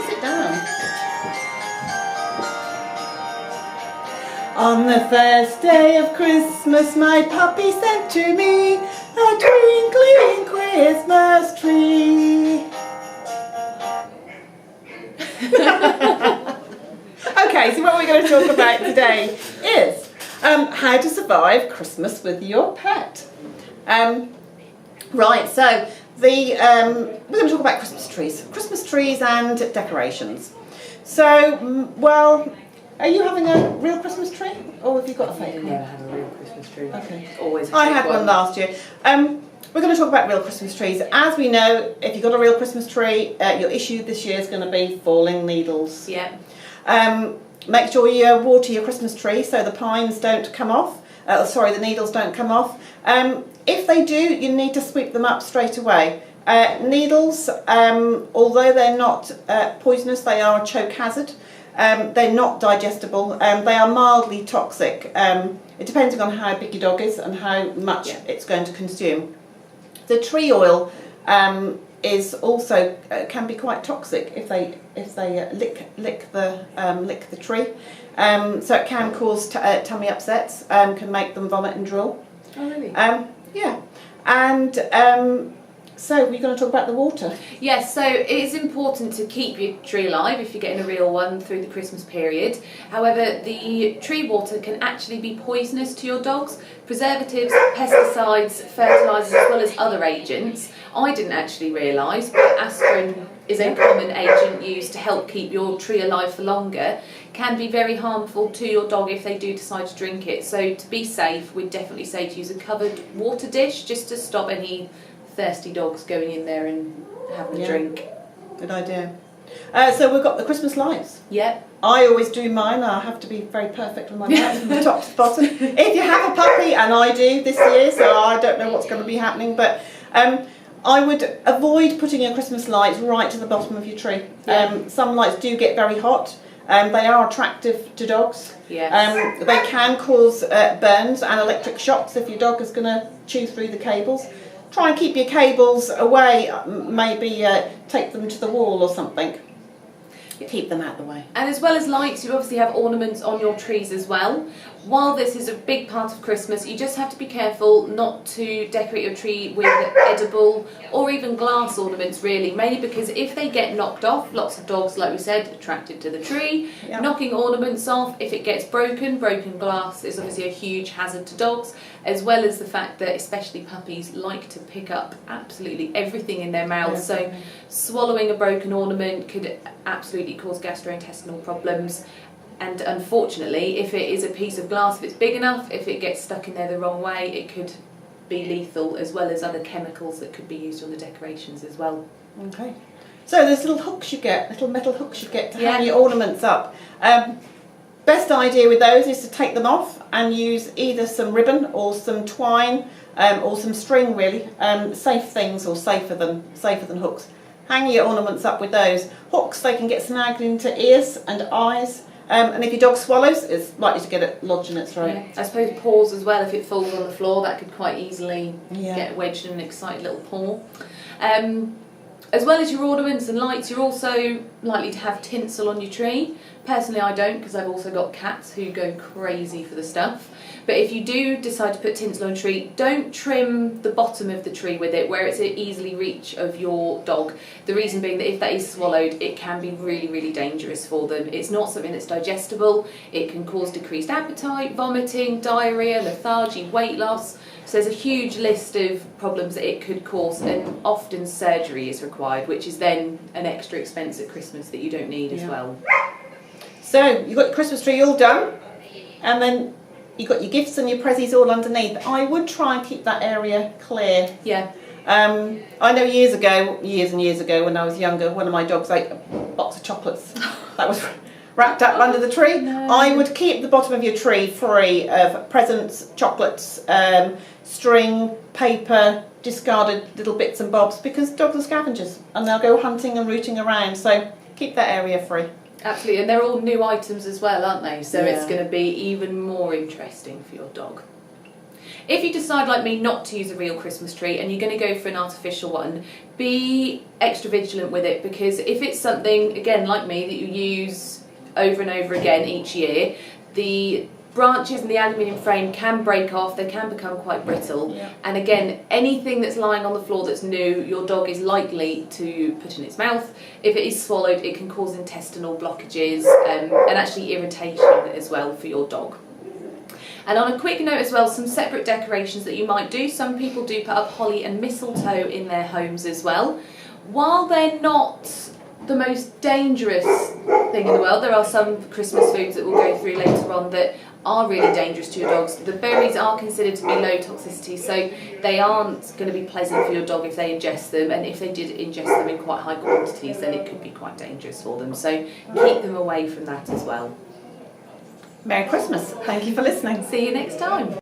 sit down. On the first day of Christmas, my puppy sent to me a twinkling Christmas tree. Okay, so what we're going to talk about today is how to survive Christmas with your pet. Right, so we're going to talk about Christmas trees and decorations. So, well, are you having a real Christmas tree, or have you got a fake one? Never had a real Christmas tree. Okay. Always. I had one last year. We're going to talk about real Christmas trees. As we know, if you've got a real Christmas tree, your issue this year is going to be falling needles. Yeah. Make sure you water your Christmas tree so the pines don't come off. The needles don't come off. If they do, you need to sweep them up straight away. Needles, although they're not poisonous, they are a choke hazard. They're not digestible. They are mildly toxic. It depends on how big your dog is and how much it's going to consume. The tree oil is also can be quite toxic if they lick the tree. So it can cause tummy upsets. Can make them vomit and drool. Oh really? Yeah, and so we're going to talk about the water. Yes, so it is important to keep your tree alive if you're getting a real one through the Christmas period. However, the tree water can actually be poisonous to your dogs. Preservatives, pesticides, fertilisers, as well as other agents. I didn't actually realise, but aspirin is a common agent used to help keep your tree alive for longer. Can be very harmful to your dog if they do decide to drink it. So to be safe, we'd definitely say to use a covered water dish just to stop any thirsty dogs going in there and having a drink. Good idea. So we've got the Christmas lights. Yep. I always do mine. I have to be very perfect with my lights from the top to the bottom. If you have a puppy, and I do this year, so I don't know what's going to be happening, but I would avoid putting your Christmas lights right to the bottom of your tree. Some lights do get very hot. They are attractive to dogs. Yes. They can cause burns and electric shocks if your dog is going to chew through the cables. Try and keep your cables away, maybe take them to the wall or something. Keep them out the way. And as well as lights, you obviously have ornaments on your trees as well. While this is a big part of Christmas, you just have to be careful not to decorate your tree with edible or even glass ornaments really, mainly because if they get knocked off, lots of dogs, like we said, attracted to the tree, knocking ornaments off, if it gets broken glass is obviously a huge hazard to dogs, as well as the fact that especially puppies like to pick up absolutely everything in their mouths, so swallowing a broken ornament could absolutely cause gastrointestinal problems. And unfortunately, if it is a piece of glass, if it's big enough, if it gets stuck in there the wrong way, it could be lethal, as well as other chemicals that could be used on the decorations as well. Okay. So there's little hooks you get, little metal hooks you get to hang your ornaments up. Best idea with those is to take them off and use either some ribbon or some twine or some string really. Safe things, or safer than hooks. Hang your ornaments up with those. Hooks, they can get snagged into ears and eyes. And if your dog swallows, it's likely to get it lodged in its throat. Yeah. I suppose paws as well, if it falls on the floor, that could quite easily get wedged in an excited little paw. As well as your ornaments and lights, you're also likely to have tinsel on your tree. Personally, I don't, because I've also got cats who go crazy for the stuff. But if you do decide to put tinsel on a tree, don't trim the bottom of the tree with it, where it's at easily reach of your dog. The reason being that if that is swallowed, it can be really, really dangerous for them. It's not something that's digestible. It can cause decreased appetite, vomiting, diarrhoea, lethargy, weight loss. So there's a huge list of problems that it could cause, and often surgery is required, which is then an extra expense at Christmas that you don't need as well. So you've got your Christmas tree all done, and then you've got your gifts and your prezzies all underneath. I would try and keep that area clear. Yeah. I know years and years ago when I was younger, one of my dogs ate a box of chocolates that was wrapped up under the tree. No. I would keep the bottom of your tree free of presents, chocolates, string, paper, discarded little bits and bobs, because dogs are scavengers and they'll go hunting and rooting around, so keep that area free. Absolutely, and they're all new items as well, aren't they? So it's going to be even more interesting for your dog. If you decide, like me, not to use a real Christmas tree and you're going to go for an artificial one, be extra vigilant with it, because if it's something, again, like me, that you use over and over again each year, the branches and the aluminium frame can break off, they can become quite brittle, and again, anything that's lying on the floor that's new, your dog is likely to put in its mouth. If it is swallowed, it can cause intestinal blockages and actually irritation as well for your dog. And on a quick note as well, some separate decorations that you might do. Some people do put up holly and mistletoe in their homes as well. While they're not the most dangerous thing in the world, there are some Christmas foods that we'll go through later on that are really dangerous to your dogs. The berries are considered to be low toxicity, so they aren't going to be pleasant for your dog if they ingest them, and if they did ingest them in quite high quantities, then it could be quite dangerous for them. So keep them away from that as well. Merry Christmas. Thank you for listening. See you next time.